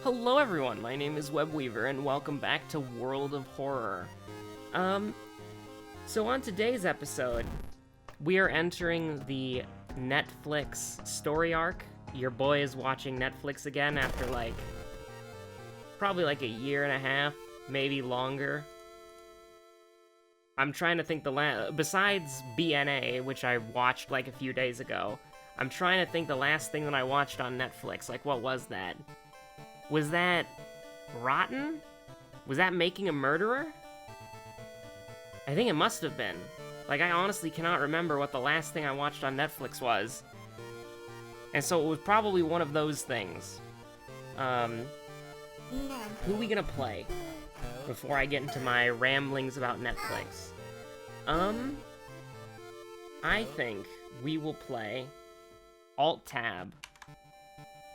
Hello everyone, my name is Webweaver, and welcome back to World of Horror. So on today's episode, we are entering the Netflix story arc. Your boy is watching Netflix again after, probably a year and a half, maybe longer. I'm trying to think besides BNA, which I watched, a few days ago, I'm trying to think the last thing that I watched on Netflix. What was that? Was that Rotten? Was that Making a Murderer? I think it must have been. I honestly cannot remember what the last thing I watched on Netflix was. And so it was probably one of those things. Who are we gonna play? Before I get into my ramblings about Netflix. I think we will play Alt-Tab.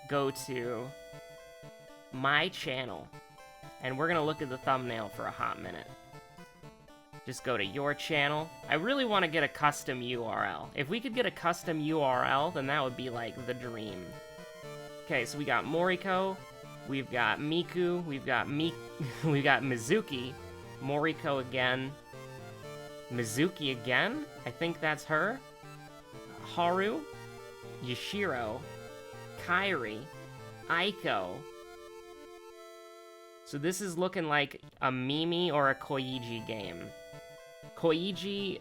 Go to my channel, and we're gonna look at the thumbnail for a hot minute. Just go to your channel. I really want to get a custom URL. If we could get a custom URL, then that would be the dream. Okay, so we got Moriko, we've got Miku, we've got we've got Mizuki, Moriko again, Mizuki again, I think that's her, Haru, Yashiro, Kairi, Aiko. So this is looking like a Mimi or a Koiji game. Koiji,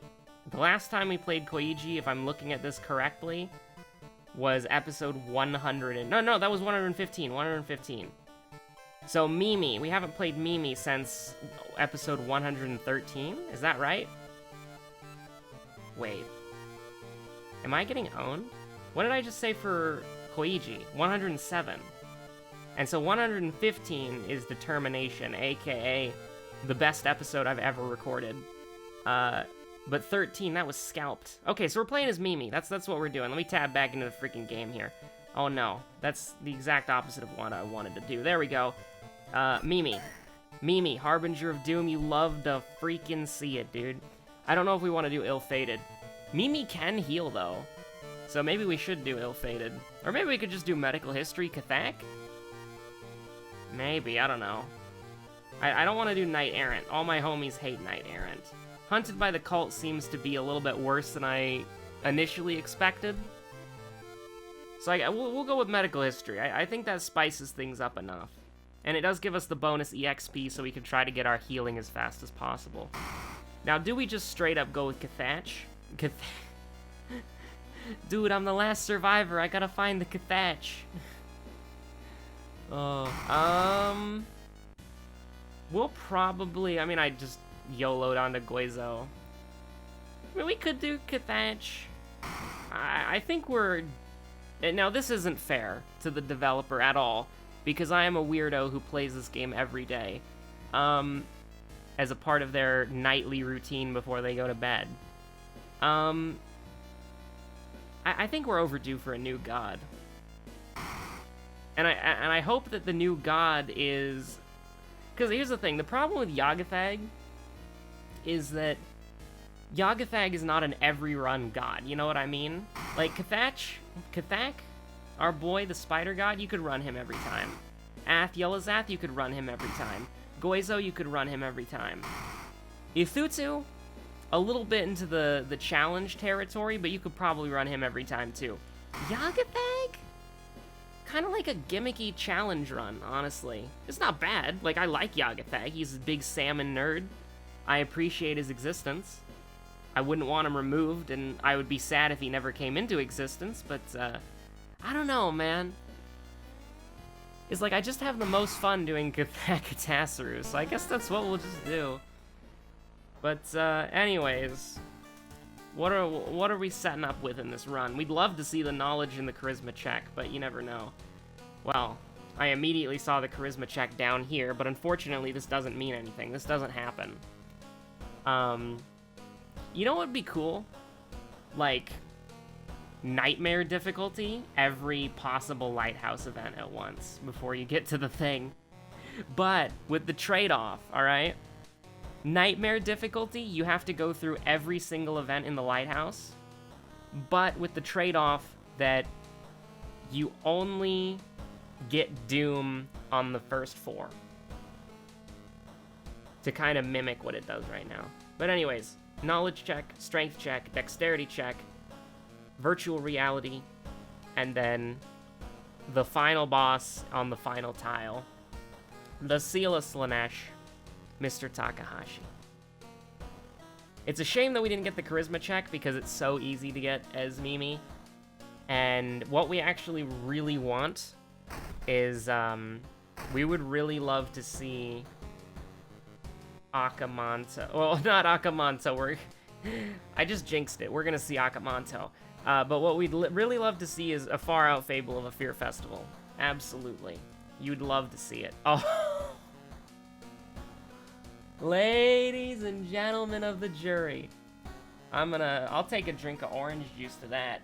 the last time we played Koiji, if I'm looking at this correctly, was episode 100 no, that was 115. So Mimi, we haven't played Mimi since episode 113, is that right? Wait. Am I getting owned? What did I just say for Koiji? 107. And so 115 is Determination, aka the best episode I've ever recorded. But 13, that was Scalped. Okay, so we're playing as Mimi. That's what we're doing. Let me tab back into the freaking game here. Oh no, that's the exact opposite of what I wanted to do. There we go. Mimi. Mimi, Harbinger of Doom, you love to freaking see it, dude. I don't know if we want to do Ill-Fated. Mimi can heal, though. So maybe we should do Ill-Fated. Or maybe we could just do Medical History Cathak? Maybe, I don't know. I don't want to do Knight Errant. All my homies hate Knight Errant. Hunted by the Cult seems to be a little bit worse than I initially expected. So we'll go with Medical History. I think that spices things up enough. And it does give us the bonus EXP so we can try to get our healing as fast as possible. Now, do we just straight up go with Cathach? Dude, I'm the last survivor. I gotta find the Cathach. We'll probably, I just YOLO'd onto Guizo. We could do Cathach. I think we're... Now, this isn't fair to the developer at all, because I am a weirdo who plays this game every day, as a part of their nightly routine before they go to bed. I think we're overdue for a new god. And I hope that the new god is... Because here's the thing, the problem with Yagathag is that Yagathag is not an every-run god, you know what I mean? Cathak, our boy, the spider god, you could run him every time. Yelazath, you could run him every time. Guizo, you could run him every time. Ithutsu, a little bit into the challenge territory, but you could probably run him every time, too. Yagathag? Kind of like a gimmicky challenge run, honestly. It's not bad. I like Yagathag. He's a big salmon nerd. I appreciate his existence. I wouldn't want him removed, and I would be sad if he never came into existence, but, I don't know, man. It's I just have the most fun doing Cathak so I guess that's what we'll just do. But, anyways... What are we setting up with in this run? We'd love to see the knowledge and the charisma check, but you never know. Well, I immediately saw the charisma check down here, but unfortunately this doesn't mean anything. This doesn't happen. You know what would be cool? Nightmare difficulty, every possible lighthouse event at once before you get to the thing. But with the trade-off, alright? Nightmare difficulty, you have to go through every single event in the lighthouse, but with the trade-off that you only get Doom on the first 4 to kind of mimic what it does right now. But anyways, knowledge check, strength check, dexterity check, virtual reality, and then the final boss on the final tile, the Seal of Slanesh, Mr. Takahashi. It's a shame that we didn't get the charisma check because it's so easy to get as Mimi. And what we actually really want is, we would really love to see Akamanto. Well, not Akamanto, I just jinxed it. We're gonna see Akamanto. But what we'd really love to see is a Far Out Fable of a Fear Festival. Absolutely. You'd love to see it. Oh. Ladies and gentlemen of the jury, I'll take a drink of orange juice to that.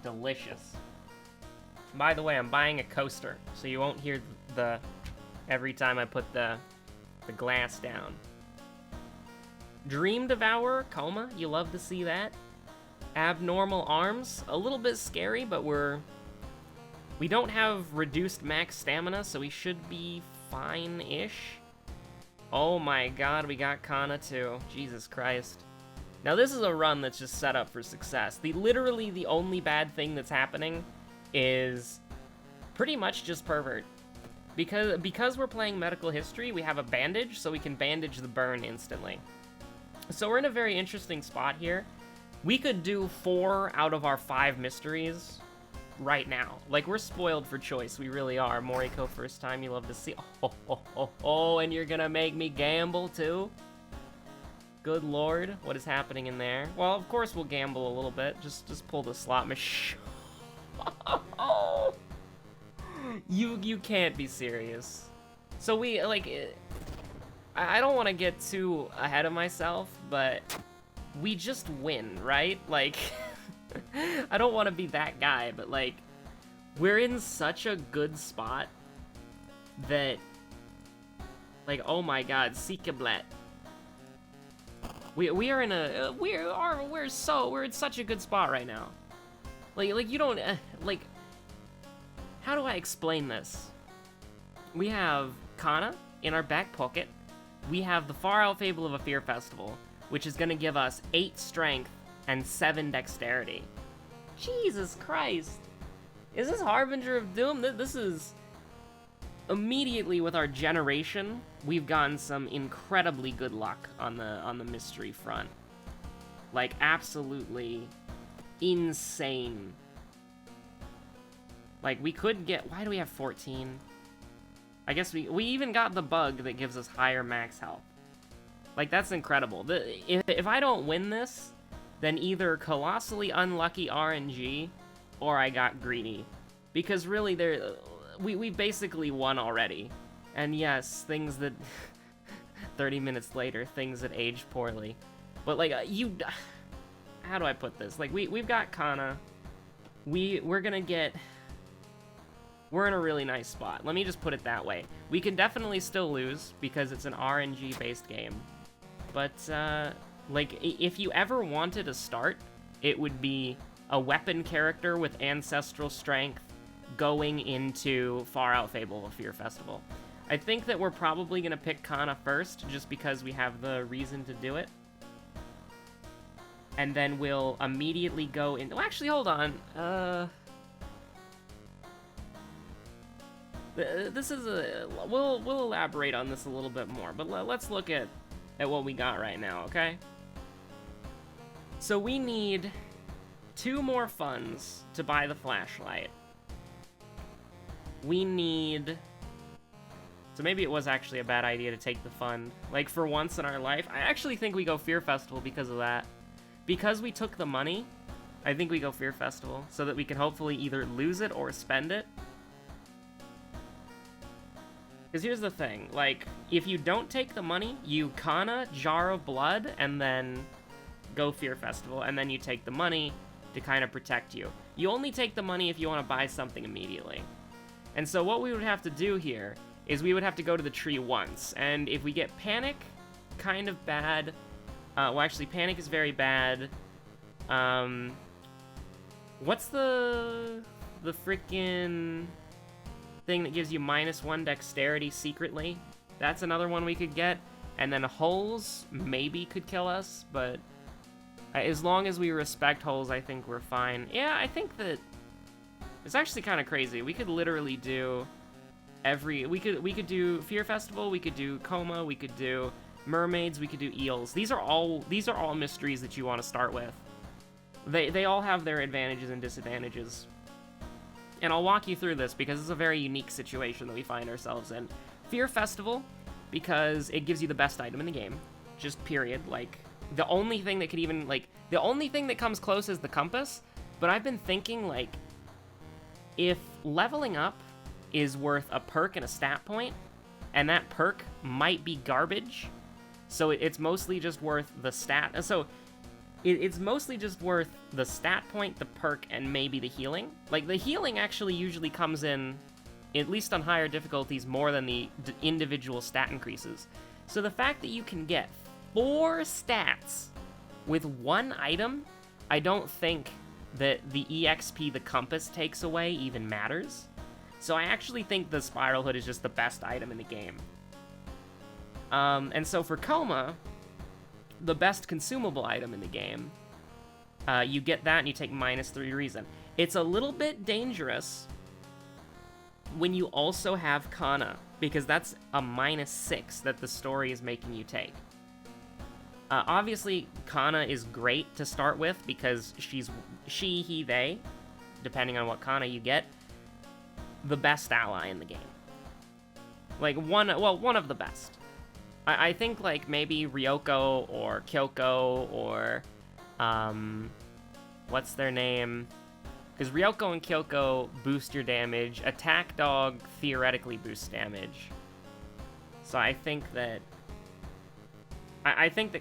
Delicious. By the way, I'm buying a coaster, so you won't hear the every time I put the glass down. Dream Devourer, Coma, you love to see that. Abnormal Arms, a little bit scary, but we don't have reduced max stamina, so we should be fine-ish. Oh my god, we got Kana too. Jesus Christ. Now this is a run that's just set up for success. Literally the only bad thing that's happening is pretty much just Pervert. Because we're playing medical history, we have a bandage, so we can bandage the burn instantly. So we're in a very interesting spot here. We could do 4 out of our 5 mysteries right now. Like, we're spoiled for choice. We really are. Moriko, first time you love to see. Oh, and you're gonna make me gamble, too? Good lord, what is happening in there? Well, of course we'll gamble a little bit. Just pull the slot machine. You can't be serious. So we, like, I don't want to get too ahead of myself, but we just win, right? Like, I don't want to be that guy, but, like, we're in such a good spot that, like, oh my god, Sikablet. We are in a, we're in such a good spot right now. Like you don't, like, how do I explain this? We have Kana in our back pocket. We have the Far Out Fable of a Fear Festival, which is going to give us 8 strength and 7 dexterity. Jesus Christ. Is this Harbinger of Doom? This is... Immediately with our generation, we've gotten some incredibly good luck on the mystery front. Like, absolutely insane. Like, we could get... Why do we have 14? I guess we even got the bug that gives us higher max health. Like, that's incredible. If I don't win this, then either colossally unlucky RNG, or I got greedy. Because really, we basically won already. And yes, things that... 30 minutes later, things that age poorly. But, like, how do I put this? Like, we've got Kana. We're gonna get... We're in a really nice spot. Let me just put it that way. We can definitely still lose, because it's an RNG-based game. But, like, if you ever wanted a start, it would be a weapon character with ancestral strength going into Far Out Fable of Fear Festival. I think that we're probably going to pick Kana first, just because we have the reason to do it. And then we'll immediately go in... Well, actually, hold on. This is a... We'll elaborate on this a little bit more, but let's look at what we got right now, okay? So we need 2 more funds to buy the flashlight. We need... So maybe it was actually a bad idea to take the fund. Like, for once in our life, I actually think we go Fear Festival because of that. Because we took the money, I think we go Fear Festival, so that we can hopefully either lose it or spend it. Because here's the thing, like, if you don't take the money, you Kana Jar of Blood, and then go Fear Festival, and then you take the money to kind of protect you. You only take the money if you want to buy something immediately. And so what we would have to do here is we would have to go to the tree once, and if we get Panic, kind of bad. Well, actually, Panic is very bad. What's the the freaking thing that gives you -1 dexterity secretly. That's another one we could get. And then holes maybe could kill us, but as long as we respect holes, I think we're fine. Yeah, I think that it's actually kind of crazy. We could literally do we could do Fear Festival, we could do Coma, we could do mermaids, we could do eels. These are all mysteries that you want to start with. They all have their advantages and disadvantages. And I'll walk you through this because it's a very unique situation that we find ourselves in. Fear Festival, because it gives you the best item in the game. Just period. Like, the only thing that could even, like, the only thing that comes close is the compass. But I've been thinking, like, if leveling up is worth a perk and a stat point, and that perk might be garbage, so it's mostly just worth the stat. So it's mostly just worth the stat point, the perk, and maybe the healing. Like, the healing actually usually comes in, at least on higher difficulties, more than the individual stat increases. So the fact that you can get 4 stats with 1 item, I don't think that the EXP the compass takes away even matters. So I actually think the Spiral Hood is just the best item in the game. And so for Coma, the best consumable item in the game, you get that and you take -3 reason. It's a little bit dangerous when you also have Kana, because that's a -6 that the story is making you take. Obviously, Kana is great to start with because she's she, he, they, depending on what Kana you get, the best ally in the game. Like, one of the best. I think, like, maybe Ryoko or Kyoko or, what's their name? Because Ryoko and Kyoko boost your damage. Attack Dog theoretically boosts damage. So I think that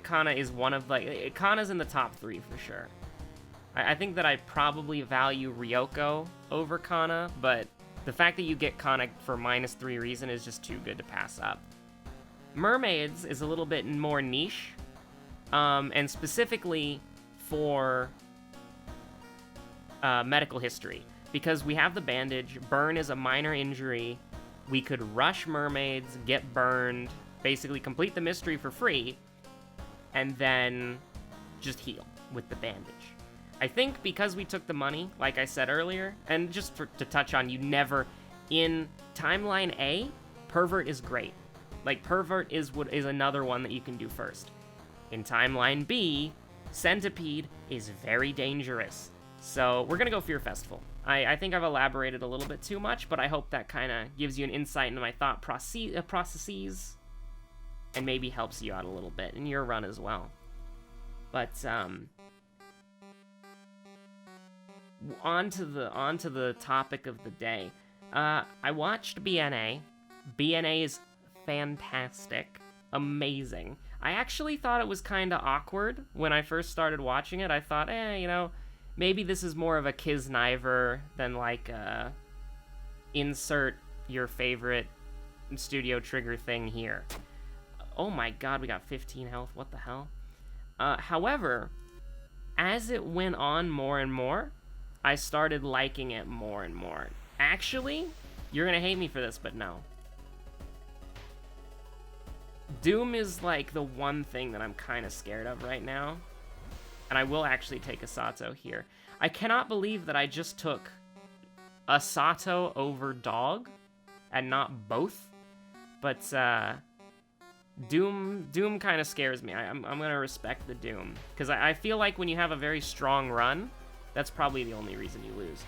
Kana is one of, like, Kana's in the top 3 for sure. I think that I probably value Ryoko over Kana, but the fact that you get Kana for -3 reason is just too good to pass up. Mermaids is a little bit more niche, and specifically for medical history, because we have the bandage. Burn is a minor injury. We could rush mermaids, get burned, basically complete the mystery for free, and then just heal with the bandage. I think because we took the money, like I said earlier, and just to touch on, you never, in Timeline A, Pervert is great. Like, Pervert is another one that you can do first. In Timeline B, Centipede is very dangerous. So we're going to go Fear Festival. I think I've elaborated a little bit too much, but I hope that kind of gives you an insight into my thought processes and maybe helps you out a little bit in your run as well. But, on to the topic of the day. I watched BNA. BNA is fantastic. Amazing. I actually thought it was kind of awkward when I first started watching it. I thought, maybe this is more of a Kisniver than like insert your favorite Studio Trigger thing here. Oh my god, we got 15 health. What the hell? However, as it went on more and more, I started liking it more and more. Actually, you're gonna hate me for this, but no. Doom is like the one thing that I'm kind of scared of right now. And I will actually take a Sato here. I cannot believe that I just took a Sato over Dog and not both. But Doom kind of scares me. I'm gonna respect the Doom, because I feel like when you have a very strong run, that's probably the only reason you lose.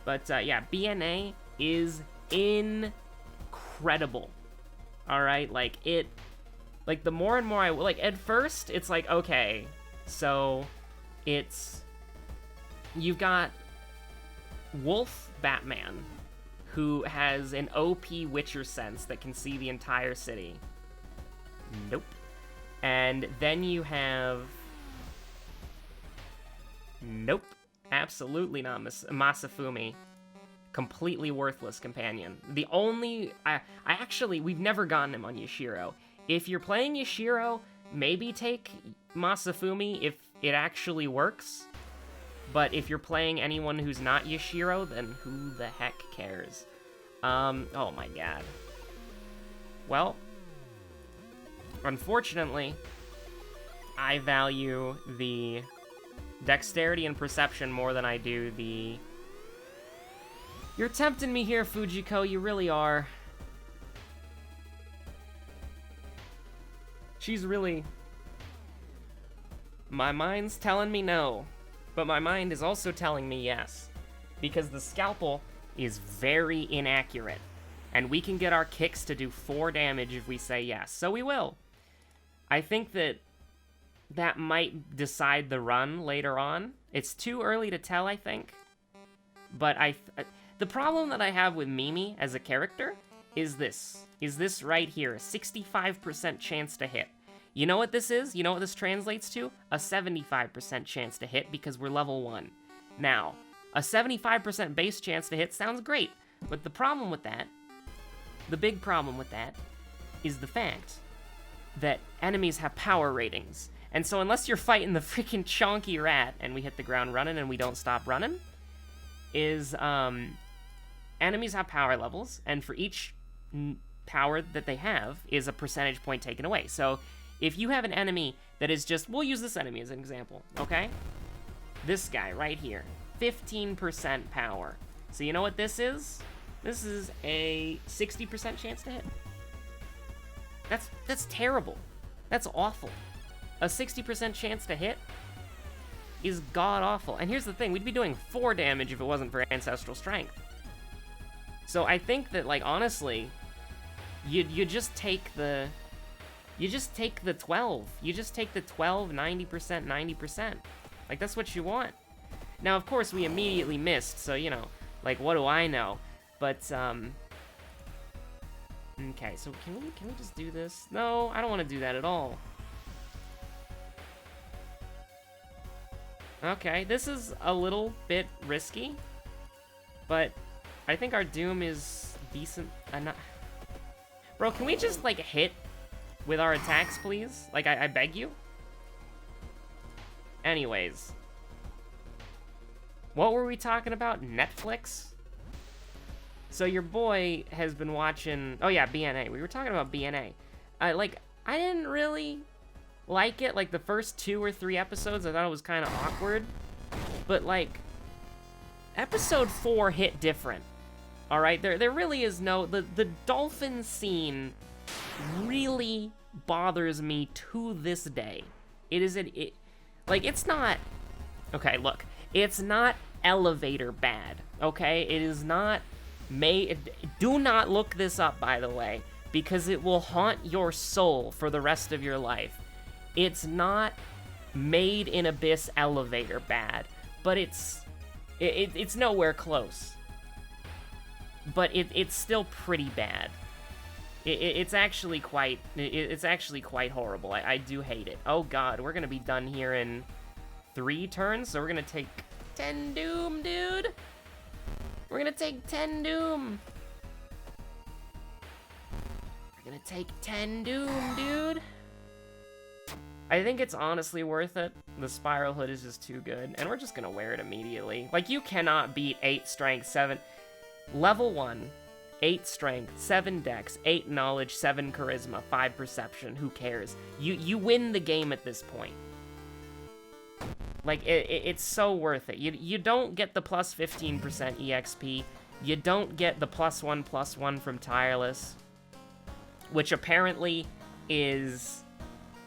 But yeah, BNA is incredible. All right, like the more and more at first it's like, okay, so you've got Wolf Batman, who has an OP Witcher sense that can see the entire city. Nope. And then you have... Nope. Absolutely not Masafumi. Completely worthless companion. The only... we've never gotten him on Yashiro. If you're playing Yashiro, maybe take Masafumi if it actually works. But if you're playing anyone who's not Yashiro, then who the heck cares? Oh my god. Well, unfortunately, I value the dexterity and perception more than I do the... You're tempting me here, Fujiko, you really are. She's really... My mind's telling me no, but my mind is also telling me yes. Because the scalpel is very inaccurate, and we can get our kicks to do 4 damage if we say yes, so we will. I think that might decide the run later on. It's too early to tell, I think. But the problem that I have with Mimi as a character is this right here, a 65% chance to hit. You know what this is? You know what this translates to? A 75% chance to hit because we're level 1. Now, a 75% base chance to hit sounds great, but the problem with that, the big problem with that, is the fact that enemies have power ratings. And so unless you're fighting the freaking chonky rat and we hit the ground running and we don't stop running, enemies have power levels, and for each power that they have is a percentage point taken away. So if you have an enemy that is just, we'll use this enemy as an example, okay? This guy right here, 15% power. So you know what this is? This is a 60% chance to hit. That's terrible. That's awful. A 60% chance to hit is god-awful. And here's the thing, we'd be doing 4 damage if it wasn't for Ancestral Strength. So I think that, like, honestly, you just take the 12. You just take the 12, 90%, 90%. Like, that's what you want. Now, of course, we immediately missed, so, you know, like, what do I know? But, okay, so can we just do this? No, I don't want to do that at all. Okay, this is a little bit risky, but I think our Doom is decent enough. Bro, can we just, like, hit with our attacks, please? Like, I beg you? Anyways. What were we talking about? Netflix? So your boy has been watching... Oh, yeah, BNA. We were talking about BNA. Like, I didn't really like it. Like, the first 2 or 3 episodes, I thought it was kind of awkward. But, like, episode 4 hit different. Alright? There really is no... The dolphin scene really bothers me to this day. It is... like, it's not... Okay, look. It's not elevator bad. Okay? It is not... Do not look this up, by the way, because it will haunt your soul for the rest of your life. It's not Made in Abyss elevator bad, but it's nowhere close. But it's still pretty bad. It's actually quite horrible. I do hate it. Oh god, we're gonna be done here in 3 turns, so we're gonna take 10 Doom, dude. We're gonna take 10 Doom. We're gonna take 10 Doom, dude. I think it's honestly worth it. The Spiral Hood is just too good, and we're just gonna wear it immediately. Like, you cannot beat 8 Strength, 7... Level 1, 8 Strength, 7 Dex, 8 Knowledge, 7 Charisma, 5 Perception. Who cares? You win the game at this point. Like, it's so worth it. You don't get the plus 15% EXP. You don't get the +1/+1 from Tireless. Which apparently is...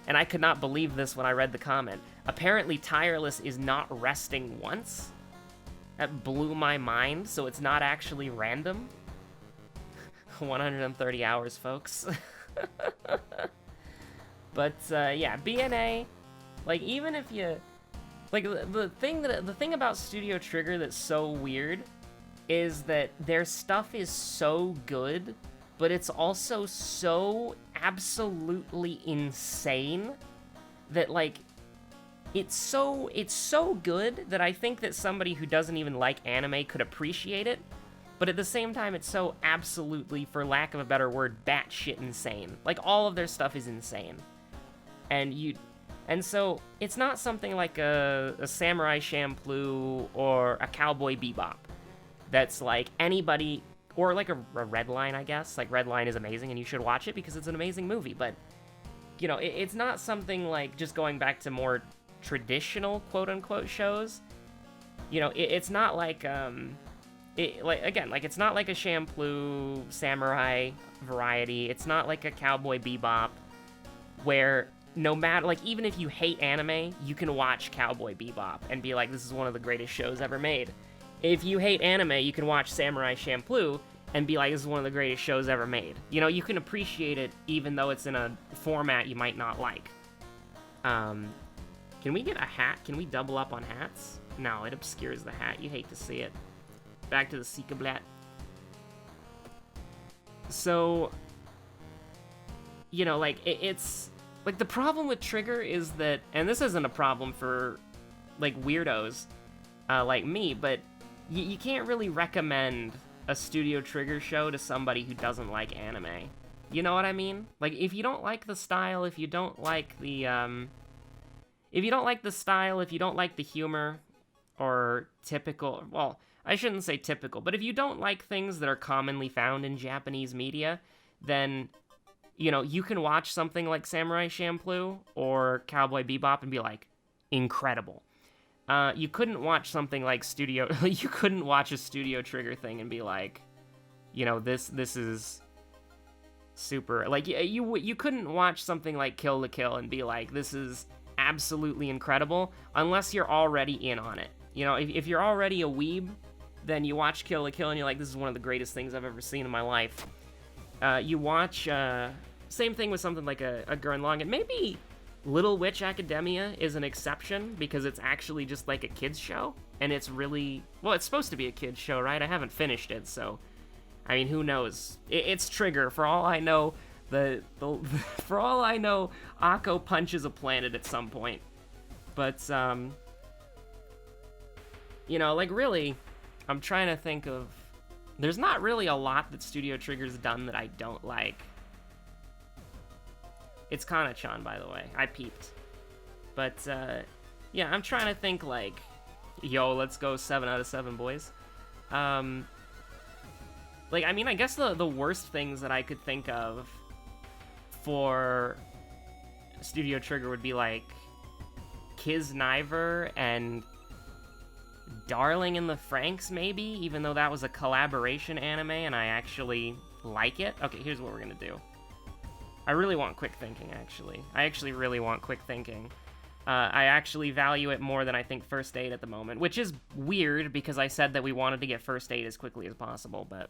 And I could not believe this when I read the comment. Apparently Tireless is not resting once. That blew my mind, so it's not actually random. 130 hours, folks. But, yeah, BNA... Like, even if you... Like, the thing about Studio Trigger that's so weird is that their stuff is so good, but it's also so absolutely insane that, like, it's so good that I think that somebody who doesn't even like anime could appreciate it, but at the same time, it's so absolutely, for lack of a better word, batshit insane. Like, all of their stuff is insane. And And so it's not something like a Samurai Champloo or a Cowboy Bebop that's like anybody, or like a Redline, I guess. Like, Redline is amazing and you should watch it because it's an amazing movie, but, you know, it's not something like just going back to more traditional quote-unquote shows. You know, it's not like, it's not like a Champloo Samurai variety. It's not like a Cowboy Bebop where no matter, like, even if you hate anime, you can watch Cowboy Bebop and be like, this is one of the greatest shows ever made. If you hate anime, you can watch Samurai Champloo and be like, this is one of the greatest shows ever made. You know, you can appreciate it even though it's in a format you might not like. Can we get a hat? Can we double up on hats? No, it obscures the hat. You hate to see it. Back to the Sikablat. So, you know, like, it's... Like, the problem with Trigger is that... And this isn't a problem for, like, weirdos like me, but you can't really recommend a Studio Trigger show to somebody who doesn't like anime. You know what I mean? Like, if you don't like the style, if you don't like the, if you don't like the style, if you don't like the humor, or typical... Well, I shouldn't say typical, but if you don't like things that are commonly found in Japanese media, then... You know, you can watch something like Samurai Champloo or Cowboy Bebop and be like, incredible. You couldn't watch something like you couldn't watch a Studio Trigger thing and be like, you know, this is super, like, you couldn't watch something like Kill la Kill and be like, this is absolutely incredible, unless you're already in on it. You know, if you're already a weeb, then you watch Kill la Kill and you're like, this is one of the greatest things I've ever seen in my life. You watch, same thing with something like a Gurren Lagann. Maybe Little Witch Academia is an exception because it's actually just like a kid's show, and it's really, well, it's supposed to be a kid's show, right? I haven't finished it, so, I mean, who knows? It's Trigger. For all I know, for all I know, Akko punches a planet at some point. But, you know, like, really, I'm trying to think of, there's not really a lot that Studio Trigger's done that I don't like. It's Kana-chan, by the way. I peeped. But, yeah, I'm trying to think, like, yo, let's go 7 out of 7, boys. Like, I mean, I guess the worst things that I could think of for Studio Trigger would be, like, Kisniver and Darling in the Franxx, maybe? Even though that was a collaboration anime and I actually like it. Okay, here's what we're gonna do. I really want quick thinking, actually. I actually really want quick thinking. I actually value it more than I think First Aid at the moment, which is weird because I said that we wanted to get First Aid as quickly as possible, but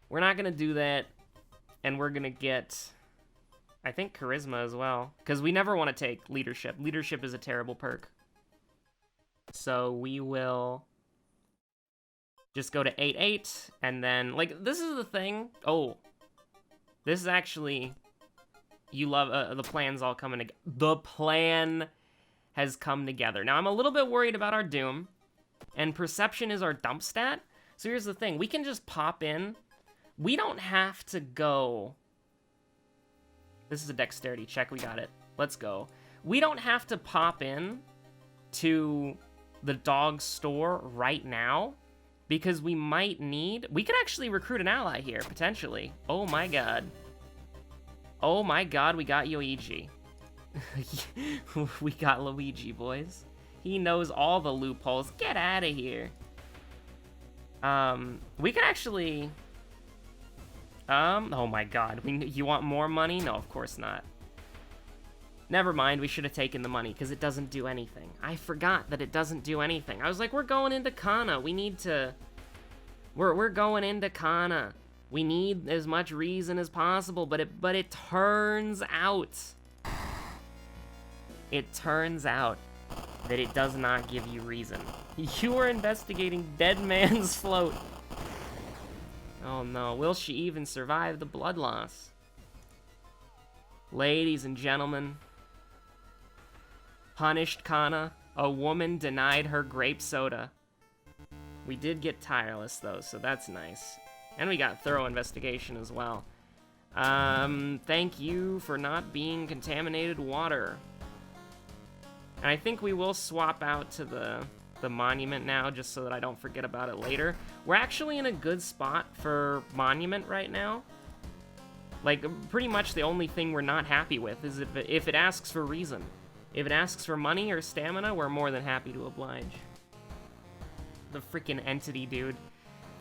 we're not going to do that, and we're going to get, I think, Charisma as well, because we never want to take Leadership. Leadership is a terrible perk. So we will just go to 8-8, and then, like, this is the thing. Oh, this is actually... You love, the plan's all coming together. The plan has come together. Now, I'm a little bit worried about our Doom, and Perception is our dump stat. So here's the thing. We can just pop in. We don't have to go... This is a dexterity check. We got it. Let's go. We don't have to pop in to the dog store right now, because we might need... We could actually recruit an ally here, potentially. Oh my god. Oh my god, we got Yoichi. We got Luigi, boys. He knows all the loopholes. Get out of here. We could actually... oh my god. You want more money? No, of course not. Never mind, we should have taken the money, because it doesn't do anything. I forgot that it doesn't do anything. I was like, we're going into Kana. We need to... We're going into Kana. We need as much reason as possible, but it turns out... It turns out that it does not give you reason. You are investigating Dead Man's Float. Oh no, will she even survive the blood loss? Ladies and gentlemen, punished Kana, a woman denied her grape soda. We did get Tireless though, so that's nice. And we got Thorough Investigation as well. Thank you for not being contaminated water. And I think we will swap out to the monument now, just so that I don't forget about it later. We're actually in a good spot for monument right now. Like, pretty much the only thing we're not happy with is if it asks for reason. If it asks for money or stamina, we're more than happy to oblige. The freaking entity, dude.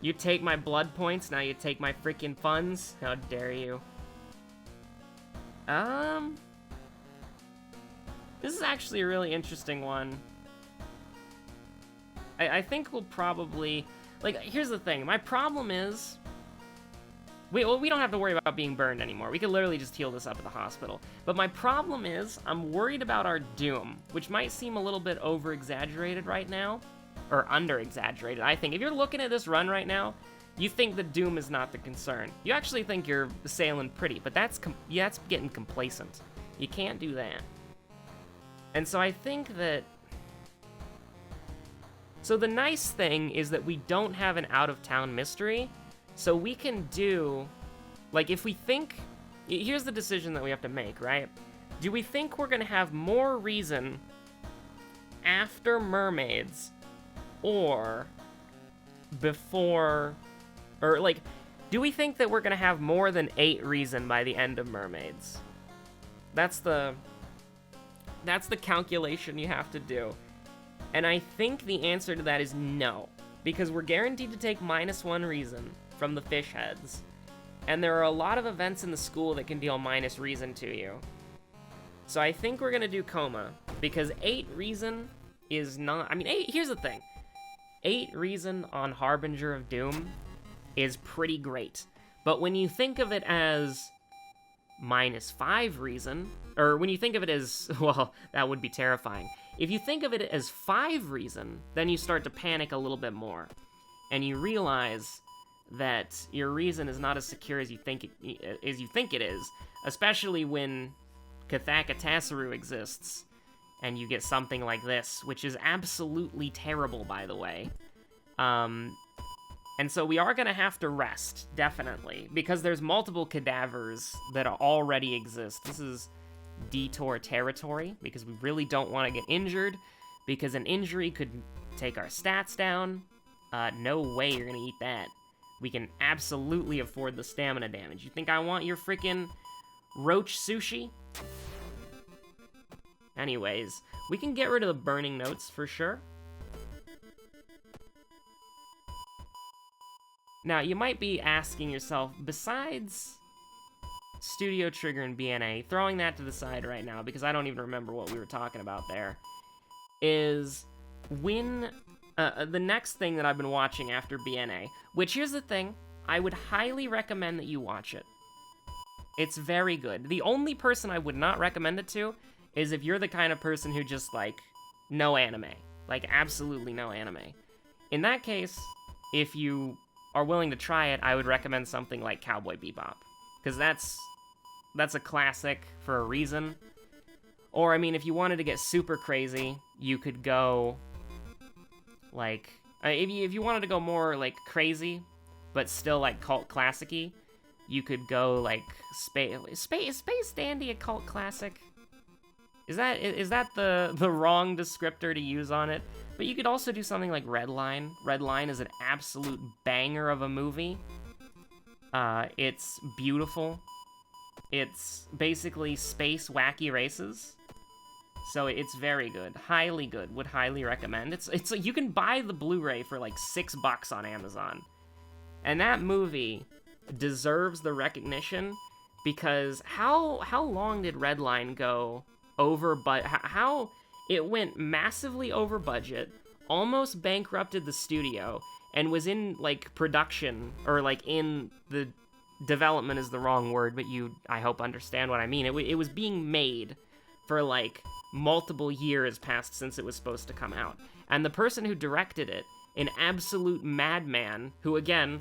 You take my blood points, now you take my freaking funds? How dare you? This is actually a really interesting one. I think we'll probably... Like, here's the thing. My problem is... we don't have to worry about being burned anymore. We could literally just heal this up at the hospital. But my problem is, I'm worried about our doom, which might seem a little bit over-exaggerated right now. Or under-exaggerated, I think. If you're looking at this run right now, you think the doom is not the concern. You actually think you're sailing pretty, but that's getting complacent. You can't do that. And so I think that... So the nice thing is that we don't have an out-of-town mystery, so we can do... Like, if we think... Here's the decision that we have to make, right? Do we think we're gonna have more reason after Mermaids, or before... Or, like, do we think that we're gonna have more than 8 reason by the end of Mermaids? That's the calculation you have to do. And I think the answer to that is no. Because we're guaranteed to take -1 reason from the fish heads. And there are a lot of events in the school that can deal minus reason to you. So I think we're gonna do coma. Because 8 reason is not... I mean, here's the thing. 8 reason on Harbinger of Doom is pretty great. But when you think of it as -5 reason, or when you think of it as, well, that would be terrifying. If you think of it as 5 reason, then you start to panic a little bit more. And you realize that your reason is not as secure as you think it is, especially when Kathaka Tassaru exists, and you get something like this, which is absolutely terrible, by the way. And so we are going to have to rest, definitely, because there's multiple cadavers that already exist. This is detour territory, because we really don't want to get injured, because an injury could take our stats down. No way you're going to eat that. We can absolutely afford the stamina damage. You think I want your freaking roach sushi? Anyways, we can get rid of the burning notes for sure. Now, you might be asking yourself, besides Studio Trigger and BNA, throwing that to the side right now, because I don't even remember what we were talking about there, is when the next thing that I've been watching after BNA, which, here's the thing, I would highly recommend that you watch it. It's very good. The only person I would not recommend it to is if you're the kind of person who just, like, no anime. Like, absolutely no anime. In that case, if you are willing to try it, I would recommend something like Cowboy Bebop. Because that's a classic for a reason. Or, I mean, if you wanted to get super crazy, you could go, like... if you wanted to go more, like, crazy, but still, like, cult classic-y, you could go, like, Space Dandy a cult classic? Is that the wrong descriptor to use on it? But you could also do something like Redline. Redline is an absolute banger of a movie. It's beautiful. It's basically space wacky races. So it's very good. Highly good. Would highly recommend. It's you can buy the Blu-ray for like $6 on Amazon. And that movie deserves the recognition because how long did Redline go over how it went massively over budget, almost bankrupted the studio, and was in, like, production, or, like, in the development is the wrong word, but you, I hope, understand what I mean. It was being made for, like, multiple years past since it was supposed to come out. And the person who directed it, an absolute madman, who, again,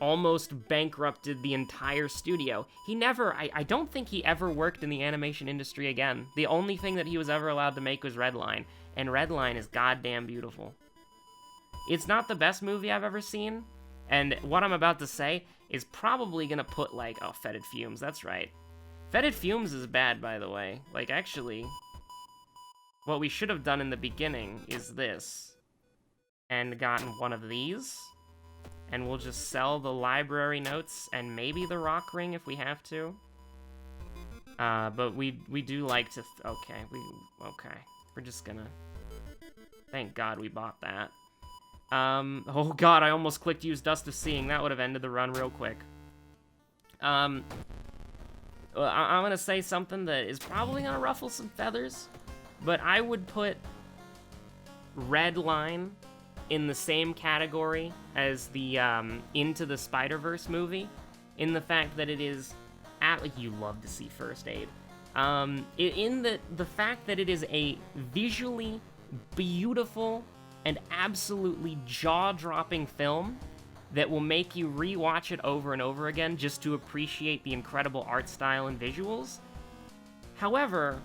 almost bankrupted the entire studio. He never, I don't think he ever worked in the animation industry again. The only thing that he was ever allowed to make was Redline, and Redline is goddamn beautiful. It's not the best movie I've ever seen, and what I'm about to say is probably gonna put, like, oh, Fetid Fumes, that's right. Fetid Fumes is bad, by the way. Like, actually, what we should have done in the beginning is this. And gotten one of these. And we'll just sell the library notes and maybe the rock ring if we have to. But we do like to... Okay. We're just gonna... Thank God we bought that. Oh god, I almost clicked use Dust of Seeing. That would have ended the run real quick. I'm gonna say something that is probably gonna ruffle some feathers, but I would put Red Line in the same category as the Into the Spider-Verse movie, in the fact that it is... you love to see First Aid. In the fact that it is a visually beautiful and absolutely jaw-dropping film that will make you re-watch it over and over again just to appreciate the incredible art style and visuals. However,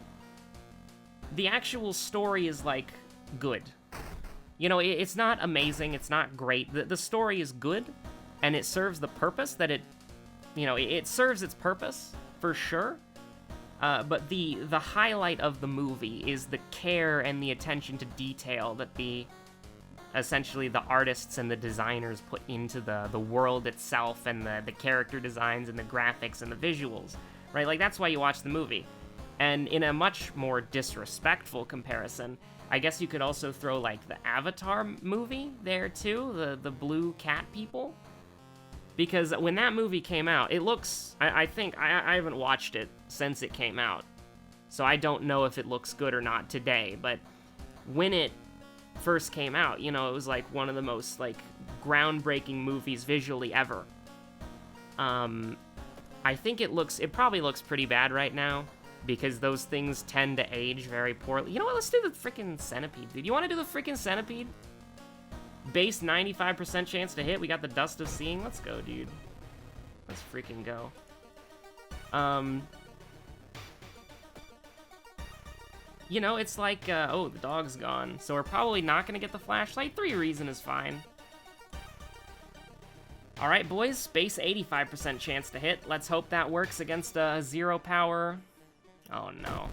the actual story is, like, good. You know, it's not amazing, it's not great. The story is good, and it serves the purpose that it... You know, it serves its purpose, for sure. But the highlight of the movie is the care and the attention to detail that essentially the artists and the designers put into the world itself, and the character designs and the graphics and the visuals, right? Like, that's why you watch the movie. And in a much more disrespectful comparison, I guess you could also throw, like, the Avatar movie there, too, the blue cat people. Because when that movie came out, it looks... I think... I haven't watched it since it came out, so I don't know if it looks good or not today, but when it first came out, you know, it was, like, one of the most, like, groundbreaking movies visually ever. I think it probably looks pretty bad right now, because those things tend to age very poorly. You know what? Let's do the freaking Centipede, dude. You want to do the freaking Centipede? Base 95% chance to hit. We got the Dust of Seeing. Let's go, dude. Let's freaking go. You know, it's like, oh, the dog's gone. So we're probably not going to get the flashlight. 3 reason is fine. Alright, boys. Base 85% chance to hit. Let's hope that works against a 0 power. Oh, no.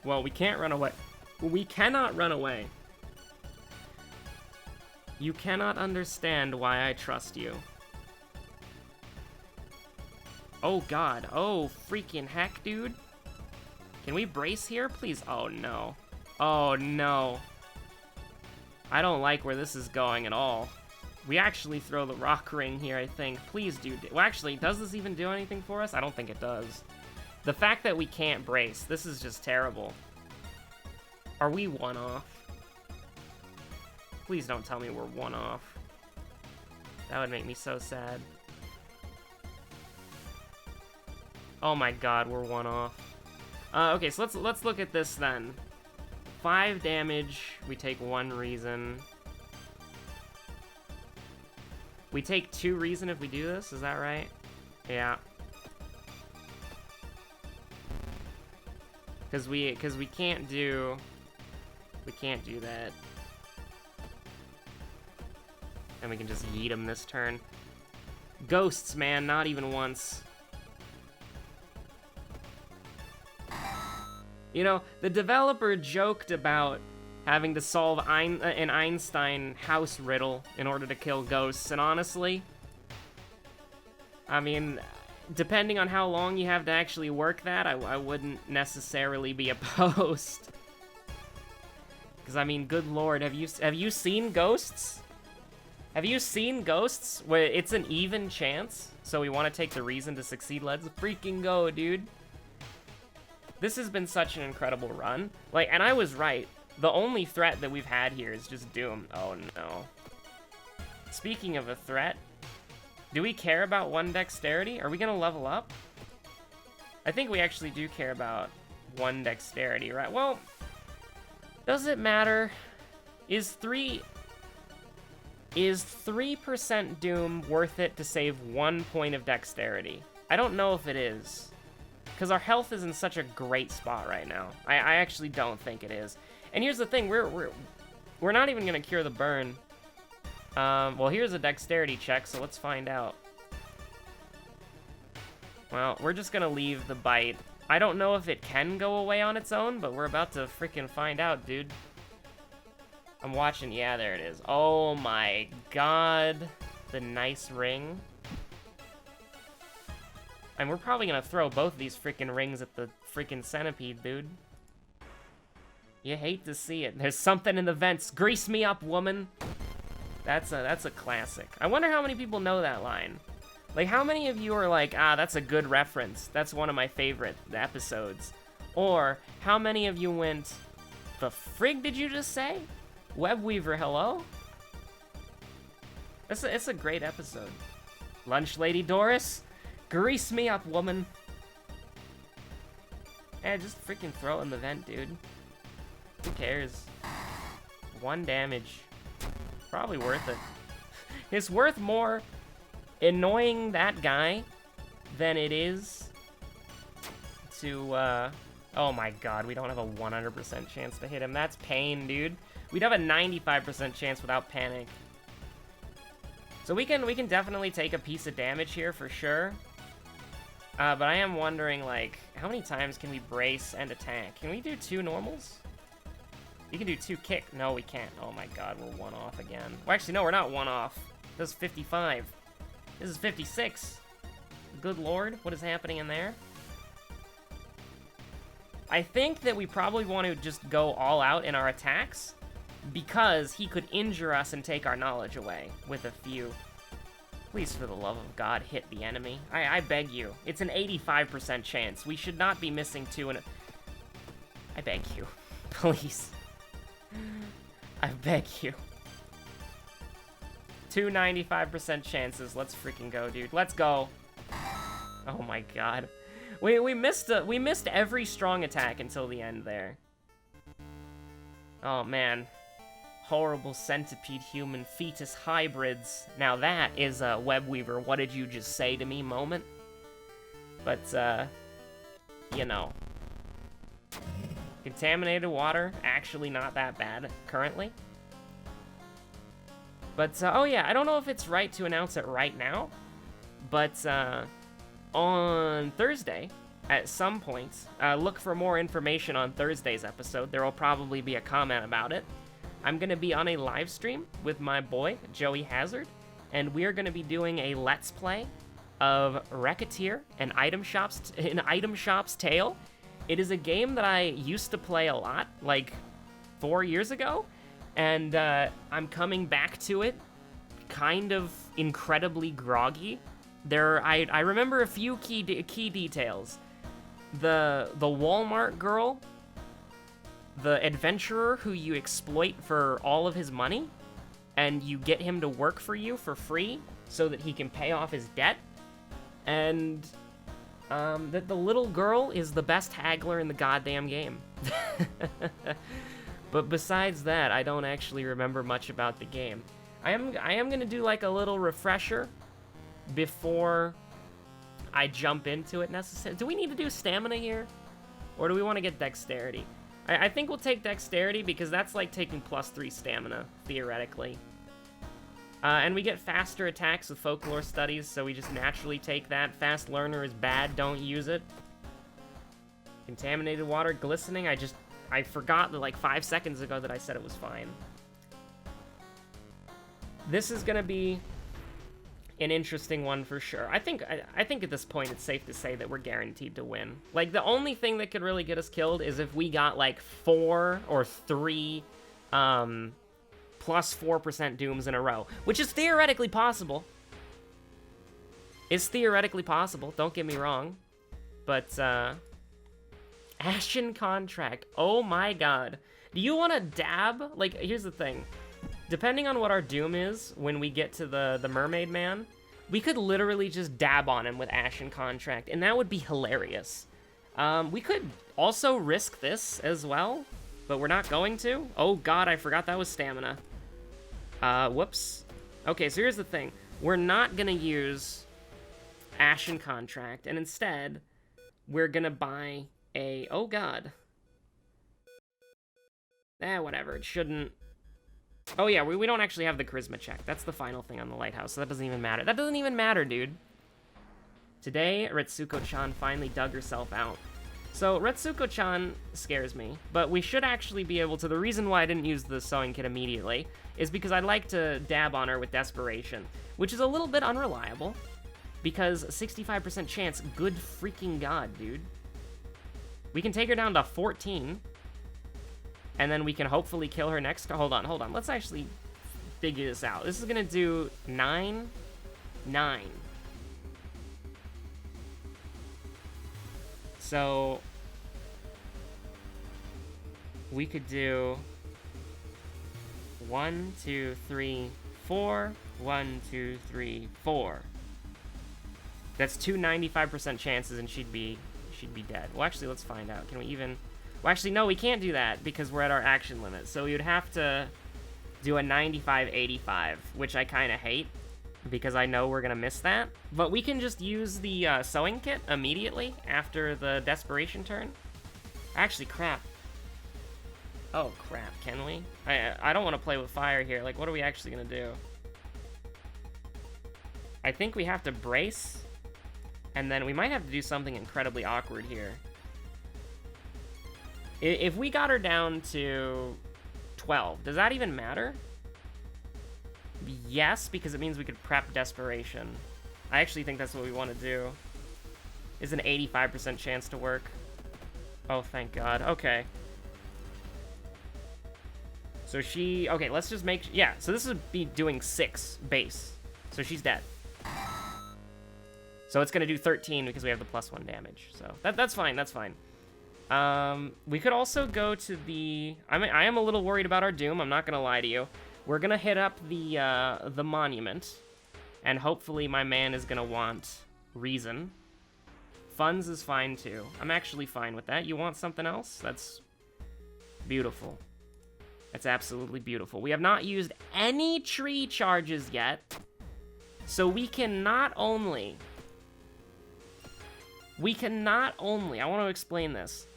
Well, we can't run away. We cannot run away. You cannot understand why I trust you. Oh god. Oh freaking heck, dude. Can we brace here, please? Oh no. Oh no. I don't like where this is going at all. We actually throw the rock ring here, I think. Please, dude. Well, actually, does this even do anything for us? I don't think it does. The fact that we can't brace, this is just terrible. Are we 1 off? Please don't tell me we're 1 off. That would make me so sad. Oh my god, we're 1 off. Okay, so let's look at this then. 5 damage, we take 1 reason. We take 2 reason if we do this, is that right? Yeah. Cause we can't do... We can't do that. And we can just yeet him this turn. Ghosts, man, not even once. You know, the developer joked about having to solve an Einstein house riddle in order to kill ghosts, and honestly, I mean, depending on how long you have to actually work that, I wouldn't necessarily be opposed. Because, I mean, good lord, have you seen Ghosts? Have you seen Ghosts? Where it's an even chance, so we want to take the reason to succeed. Let's freaking go, dude. This has been such an incredible run. Like, and I was right. The only threat that we've had here is just Doom. Oh, no. Speaking of a threat, do we care about 1 dexterity? Are we going to level up? I think we actually do care about 1 dexterity, right? Well, does it matter? Is 3% Doom worth it to save 1 point of dexterity? I don't know if it is. Because our health is in such a great spot right now. I actually don't think it is. And here's the thing, we're not even gonna cure the burn. Well, here's a dexterity check, so let's find out. Well, we're just gonna leave the bite I don't know if it can go away on its own, but we're about to freaking find out, dude. I'm watching. Yeah, there it is. Oh my god. The nice ring. And we're probably gonna throw both of these freaking rings at the freaking centipede, dude. You hate to see it. There's something in the vents. Grease me up, woman. That's a classic. I wonder how many people know that line. Like, how many of you are like, ah, that's a good reference. That's one of my favorite episodes. Or, how many of you went, the frig did you just say? Webweaver, hello? It's a great episode. Lunch Lady Doris, grease me up, woman. Yeah, just freaking throw it in the vent, dude. Who cares? 1 damage. Probably worth it. It's worth more annoying that guy than it is to, oh my god, we don't have a 100% chance to hit him. That's pain, dude. We'd have a 95% chance without panic. So we can definitely take a piece of damage here for sure. But I am wondering, like, how many times can we brace and attack? Can we do 2 normals? You can do 2 kick. No, we can't. Oh my god, we're 1 off again. Well, actually, no, we're not 1 off. This is 55. This is 56. Good lord, what is happening in there? I think that we probably want to just go all out in our attacks because he could injure us and take our knowledge away with a few. Please, for the love of God, hit the enemy. I beg you. It's an 85% chance. We should not be missing 2 in a... I beg you. Please. I beg you. 2 95% chances. Let's freaking go, dude. Let's go. Oh my god. We missed every strong attack until the end there. Oh man. Horrible centipede human fetus hybrids. Now that is a Webweaver, what did you just say to me moment. But you know. Contaminated water, actually not that bad currently. But, oh yeah, I don't know if it's right to announce it right now, but on Thursday, at some point, look for more information on Thursday's episode. There will probably be a comment about it. I'm going to be on a live stream with my boy, Joey Hazard, and we're going to be doing a Let's Play of Racketeer, an Item Shop's Tale. It is a game that I used to play a lot, like 4 years ago, and I'm coming back to it kind of incredibly groggy. I remember a few key details. The Walmart girl, the adventurer who you exploit for all of his money, and you get him to work for you for free so that he can pay off his debt, and that the little girl is the best haggler in the goddamn game. But besides that, I don't actually remember much about the game. I am gonna do like a little refresher before I jump into it necessarily. Do we need to do stamina here? Or do we want to get dexterity? I think we'll take dexterity because that's like taking +3 stamina, theoretically. And we get faster attacks with folklore studies, so we just naturally take that. Fast learner is bad, don't use it. Contaminated water, glistening, I forgot that like 5 seconds ago that I said it was fine. This is gonna be an interesting one for sure. I think at this point it's safe to say that we're guaranteed to win. Like, the only thing that could really get us killed is if we got like 4 or 3 plus 4% dooms in a row, which is theoretically possible. It's theoretically possible, don't get me wrong. But Ashen Contract, oh my god. Do you want to dab? Like, here's the thing. Depending on what our doom is when we get to the Mermaid Man, we could literally just dab on him with Ashen Contract, and that would be hilarious. We could also risk this as well, but we're not going to. Oh god, I forgot that was stamina. Whoops. Okay, so here's the thing. We're not gonna use Ashen Contract, and instead, we're gonna buy a... Oh god. Whatever, it shouldn't... Oh yeah, we don't actually have the charisma check. That's the final thing on the lighthouse, so that doesn't even matter. That doesn't even matter, dude. Today, Retsuko-chan finally dug herself out. So Retsuko-chan scares me, but we should actually be able to. The reason why I didn't use the sewing kit immediately is because I'd like to dab on her with Desperation, which is a little bit unreliable, because 65% chance, good freaking god, dude. We can take her down to 14, and then we can hopefully kill her next. Hold on. Let's actually figure this out. This is gonna do 9, 9. So we could do 1, 2, 3, 4. 1, 2, 3, 4. That's two 95% chances, and she'd be dead. Well, actually, let's find out. Can we even? Well, actually, no, we can't do that because we're at our action limit. So we would have to do a 95-85, which I kind of hate because I know we're gonna miss that. But we can just use the sewing kit immediately after the desperation turn. Actually, crap. Oh, crap, can we? I don't want to play with fire here. Like, what are we actually gonna do? I think we have to brace, and then we might have to do something incredibly awkward here. If we got her down to 12, does that even matter? Yes, because it means we could prep Desperation. I actually think that's what we want to do. Is an 85% chance to work. Oh, thank God. Okay. So she... Okay, let's just make... Yeah, so this would be doing 6 base. So she's dead. So it's going to do 13 because we have the +1 damage. So that's fine, that's fine. We could also go to the... I am a little worried about our Doom, I'm not going to lie to you. We're going to hit up the monument, and hopefully my man is going to want Reason. Funds is fine too. I'm actually fine with that. You want something else? That's beautiful. That's absolutely beautiful. We have not used any tree charges yet, so we can not only... I want to explain this.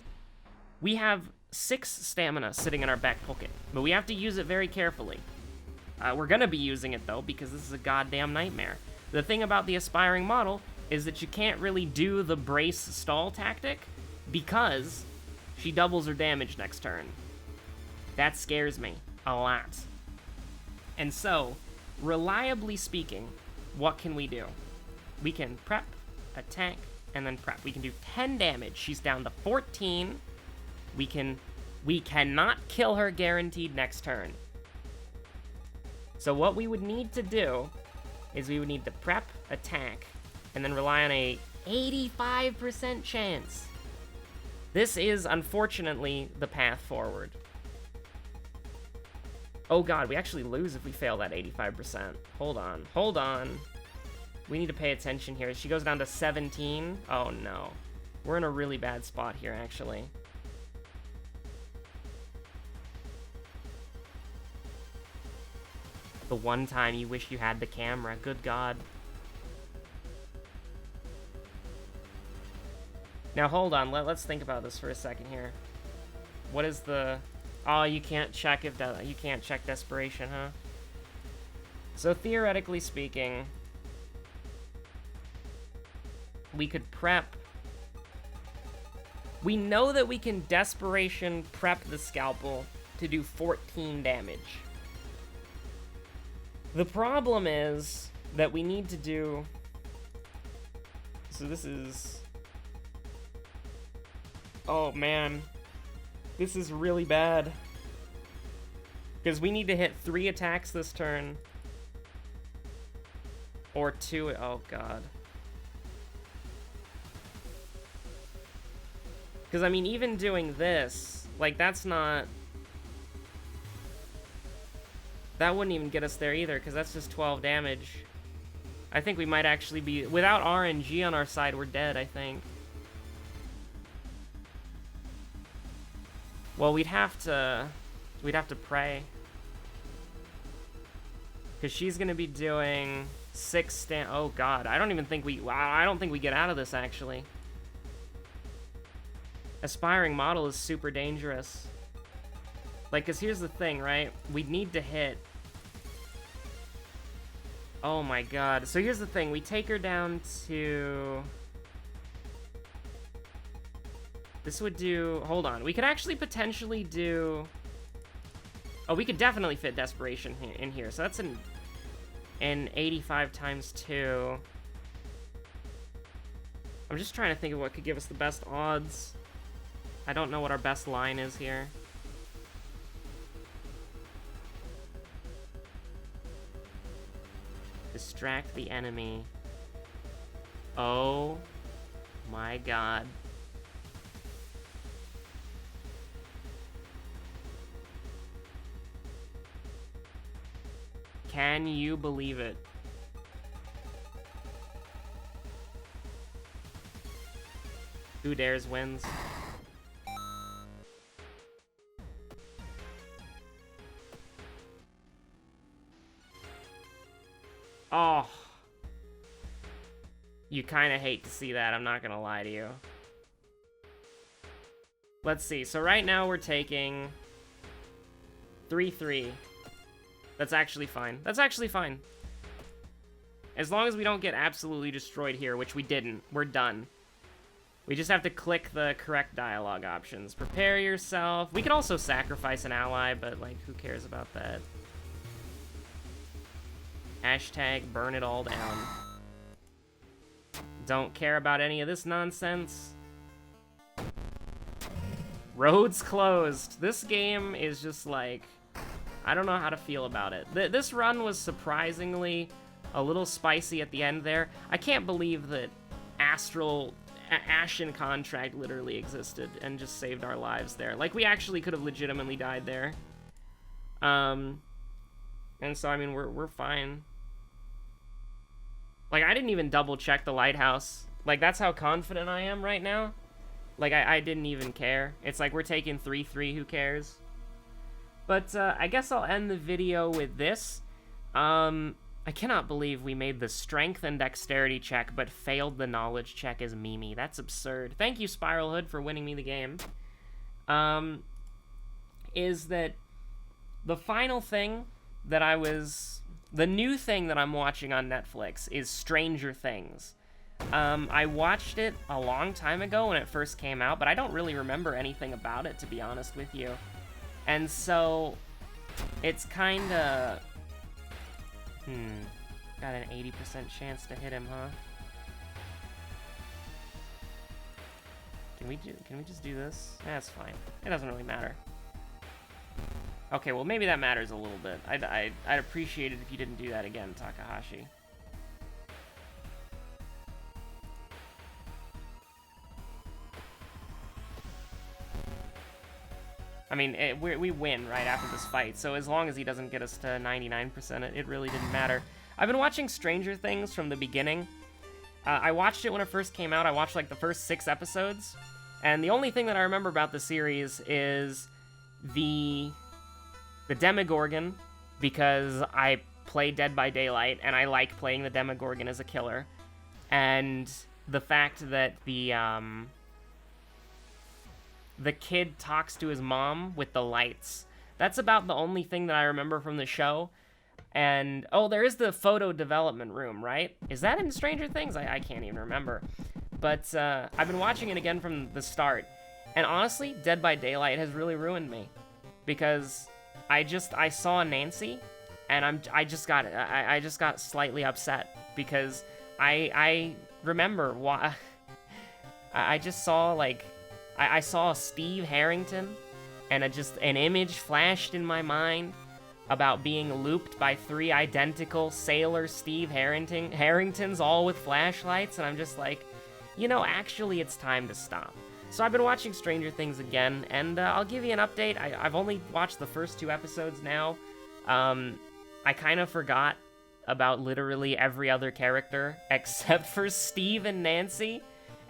We have 6 stamina sitting in our back pocket, but we have to use it very carefully. We're gonna be using it though, because this is a goddamn nightmare. The thing about the aspiring model is that you can't really do the brace stall tactic because she doubles her damage next turn. That scares me a lot. And so, reliably speaking, what can we do? We can prep, attack, and then prep. We can do 10 damage. She's down to 14. We cannot kill her guaranteed next turn. So what we would need to do is we would need to prep, attack, and then rely on a 85% chance. This is, unfortunately, the path forward. Oh god, we actually lose if we fail that 85%. Hold on. We need to pay attention here. She goes down to 17. Oh no. We're in a really bad spot here, actually. The one time you wish you had the camera. Good god. Now hold on, let's think about this for a second here. What is the... Oh, you can't check if you can't check Desperation, huh? So theoretically speaking, we could prep. We know that we can Desperation prep the Scalpel to do 14 damage. The problem is that we need to do... So this is... Oh man. This is really bad. Because we need to hit 3 attacks this turn. Or 2... Oh god. Because, I mean, even doing this, like, that's not... That wouldn't even get us there either, because that's just 12 damage. I think we might actually be... Without RNG on our side, we're dead, I think. Well, we'd have to pray. Because she's going to be doing 6 Oh, God. I don't think we get out of this, actually. Aspiring model is super dangerous. Like, because here's the thing, right? We'd need to hit... Oh my god. So here's the thing. We take her down to... This would do... Hold on. We could actually potentially do... Oh, we could definitely fit Desperation in here. So that's an 85 times 2. I'm just trying to think of what could give us the best odds. I don't know what our best line is here. Distract the enemy. Oh my god. Can you believe it? Who dares wins. Oh. You kind of hate to see that, I'm not gonna lie to you. Let's see, so right now we're taking 3-3. That's actually fine. That's actually fine. As long as we don't get absolutely destroyed here, which we didn't, we're done. We just have to click the correct dialogue options. Prepare yourself. We can also sacrifice an ally, but, like, who cares about that? Hashtag burn it all down. Don't care about any of this nonsense. Roads closed. This game is just like... I don't know how to feel about it. This run was surprisingly a little spicy at the end there. I can't believe that Ashen Contract literally existed and just saved our lives there. Like, we actually could have legitimately died there. And so, I mean, we're fine. Like, I didn't even double check the lighthouse. Like, that's how confident I am right now. Like, I didn't even care. It's like, we're taking 3-3, who cares? But, I guess I'll end the video with this. I cannot believe we made the strength and dexterity check, but failed the knowledge check as Mimi. That's absurd. Thank you, Spiral Hood, for winning me the game. Is that the final thing that the new thing that I'm watching on Netflix is Stranger Things. I watched it a long time ago when it first came out, but I don't really remember anything about it, to be honest with you. And so, it's kinda... Got an 80% chance to hit him, huh? Can we just do this? That's fine. It doesn't really matter. Okay, well, maybe that matters a little bit. I'd appreciate it if you didn't do that again, Takahashi. I mean, we win right after this fight, so as long as he doesn't get us to 99%, it really didn't matter. I've been watching Stranger Things from the beginning. I watched it when it first came out. I watched, like, the first 6 episodes, and the only thing that I remember about the series is the Demogorgon, because I play Dead by Daylight, and I like playing the Demogorgon as a killer, and the fact that the kid talks to his mom with the lights. That's about the only thing that I remember from the show. And, oh, there is the photo development room, right? Is that in Stranger Things? I can't even remember. But I've been watching it again from the start. And honestly, Dead by Daylight has really ruined me. Because I saw Nancy, and I just got slightly upset. Because I remember why... I just saw, like... I saw Steve Harrington, and an image flashed in my mind about being looped by 3 identical Sailor Steve Harringtons, all with flashlights, and I'm just like, you know, actually it's time to stop. So I've been watching Stranger Things again, and I'll give you an update. I've only watched the first 2 episodes now. I kind of forgot about literally every other character, except for Steve and Nancy,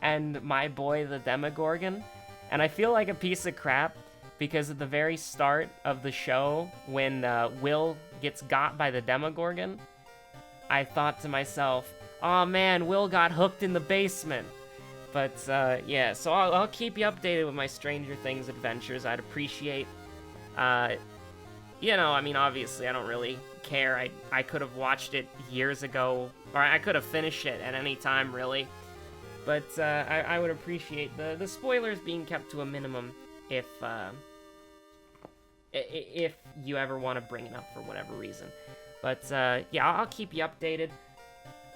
and my boy the Demogorgon. And I feel like a piece of crap, because at the very start of the show, when Will gets got by the Demogorgon, I thought to myself, oh man, Will got hooked in the basement. But yeah, so I'll keep you updated with my Stranger Things adventures. I'd appreciate, you know, I mean, obviously I don't really care. I could have watched it years ago, or I could have finished it at any time, really. But I would appreciate the spoilers being kept to a minimum if you ever want to bring it up for whatever reason. But yeah, I'll keep you updated.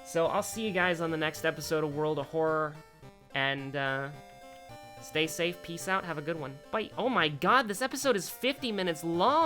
So I'll see you guys on the next episode of World of Horror, and stay safe, peace out, have a good one. Bye. Oh my god, this episode is 50 minutes long!